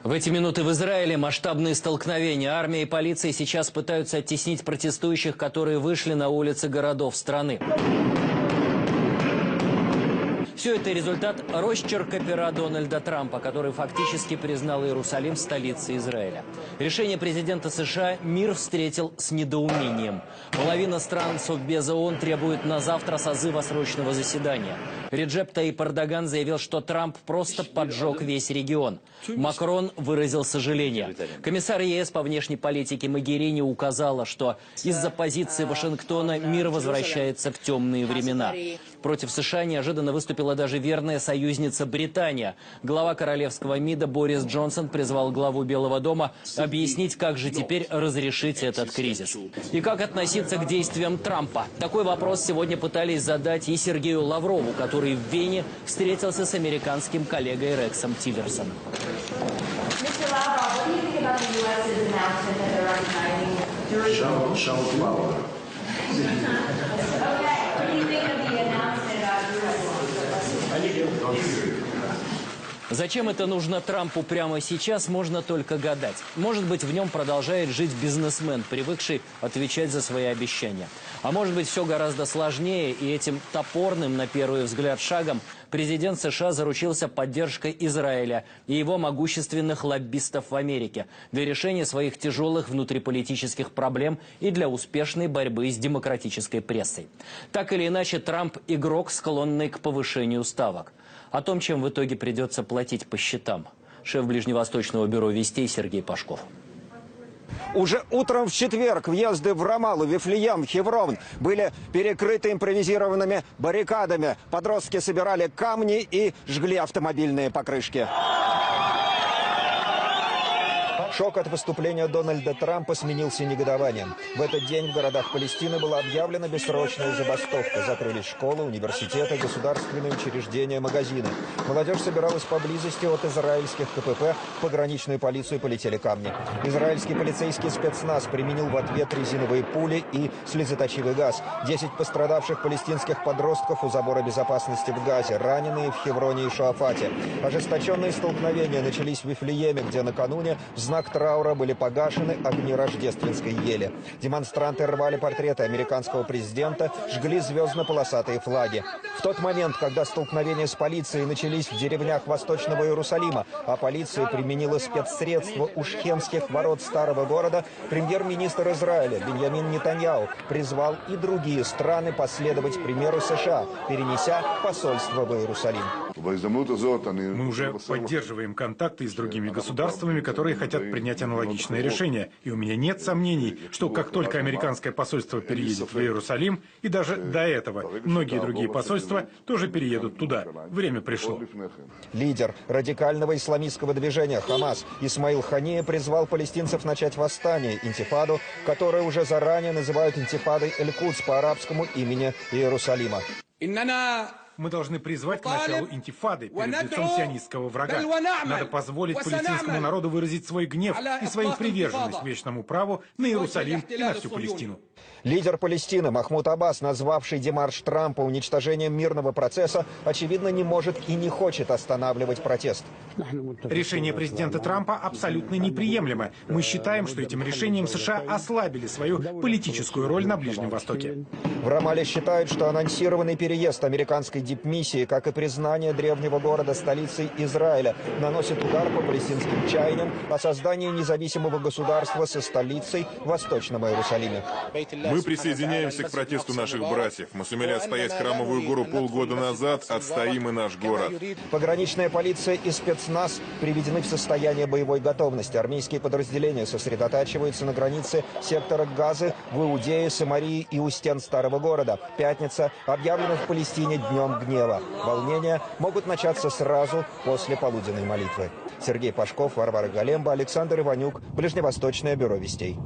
В эти минуты в Израиле масштабные столкновения. Армия и полиция сейчас пытаются оттеснить протестующих, которые вышли на улицы городов страны. Все это результат росчерка пера Дональда Трампа, который фактически признал Иерусалим столицей Израиля. Решение президента США мир встретил с недоумением. Половина стран Совбеза ООН требует на завтра созыва срочного заседания. Реджеп Таyyip Эрдоган заявил, что Трамп просто поджег весь регион. Макрон выразил сожаление. Комиссар ЕС по внешней политике Могерини указала, что из-за позиции Вашингтона мир возвращается в темные времена. Против США неожиданно выступила даже верная союзница Британия. Глава королевского МИДа Борис Джонсон призвал главу Белого дома объяснить, как же теперь разрешить этот кризис. И как относиться к действиям Трампа? Такой вопрос сегодня пытались задать и Сергею Лаврову, который в Вене встретился с американским коллегой Рексом Тиллерсоном. Зачем это нужно Трампу прямо сейчас, можно только гадать. Может быть, в нем продолжает жить бизнесмен, привыкший отвечать за свои обещания. А может быть, все гораздо сложнее, и этим топорным, на первый взгляд, шагом президент США заручился поддержкой Израиля и его могущественных лоббистов в Америке для решения своих тяжелых внутриполитических проблем и для успешной борьбы с демократической прессой. Так или иначе, Трамп – игрок, склонный к повышению ставок. О том, чем в итоге придется платить по счетам. Шеф Ближневосточного бюро «Вестей» Сергей Пашков. Уже утром в четверг въезды в Рамаллу, Вифлеем, Хеврон были перекрыты импровизированными баррикадами. Подростки собирали камни и жгли автомобильные покрышки. Шок от выступления Дональда Трампа сменился негодованием. В этот день в городах Палестины была объявлена бессрочная забастовка. Закрылись школы, университеты, государственные учреждения, магазины. Молодежь собиралась поблизости от израильских КПП. В пограничную полицию полетели камни. Израильский полицейский спецназ применил в ответ резиновые пули и слезоточивый газ. 10 пострадавших палестинских подростков у забора безопасности в Газе. Раненые в Хевроне и Шуафате. Ожесточенные столкновения начались в Вифлееме, где накануне в знак траура были погашены огни рождественской ели. Демонстранты рвали портреты американского президента, жгли звездно-полосатые флаги. В тот момент, когда столкновения с полицией начались в деревнях Восточного Иерусалима, а полиция применила спецсредства у шхемских ворот старого города, премьер-министр Израиля Биньямин Нетаньяху призвал и другие страны последовать примеру США, перенеся посольство в Иерусалим. Мы уже поддерживаем контакты с другими государствами, которые хотят принять аналогичное решение. И у меня нет сомнений, что как только американское посольство переедет в Иерусалим, и даже до этого многие другие посольства тоже переедут туда. Время пришло. Лидер радикального исламистского движения «Хамас» Исмаил Хания призвал палестинцев начать восстание, интифаду, которое уже заранее называют интифадой Эль-Кудс по арабскому имени Иерусалима. Мы должны призвать к началу интифады перед лицом сионистского врага. Надо позволить палестинскому народу выразить свой гнев и свою приверженность вечному праву на Иерусалим и на всю Палестину. Лидер Палестины Махмуд Аббас, назвавший демарш Трампа уничтожением мирного процесса, очевидно, не может и не хочет останавливать протест. Решение президента Трампа абсолютно неприемлемо. Мы считаем, что этим решением США ослабили свою политическую роль на Ближнем Востоке. В Рамалле считают, что анонсированный переезд американской дипмиссии, как и признание древнего города столицей Израиля, наносит удар по палестинским чаяниям о создании независимого государства со столицей в Восточном Иерусалиме. Мы присоединяемся к протесту наших братьев. Мы сумели отстоять Храмовую гору полгода назад, отстоим и наш город. Пограничная полиция и спецназ приведены в состояние боевой готовности. Армейские подразделения сосредотачиваются на границе сектора Газы, в Иудее, Самарии и у стен старого города. Пятница объявлена в Палестине днем гнева. Волнения могут начаться сразу после полуденной молитвы. Сергей Пашков, Варвара Галемба, Александр Иванюк, Ближневосточное бюро «Вестей».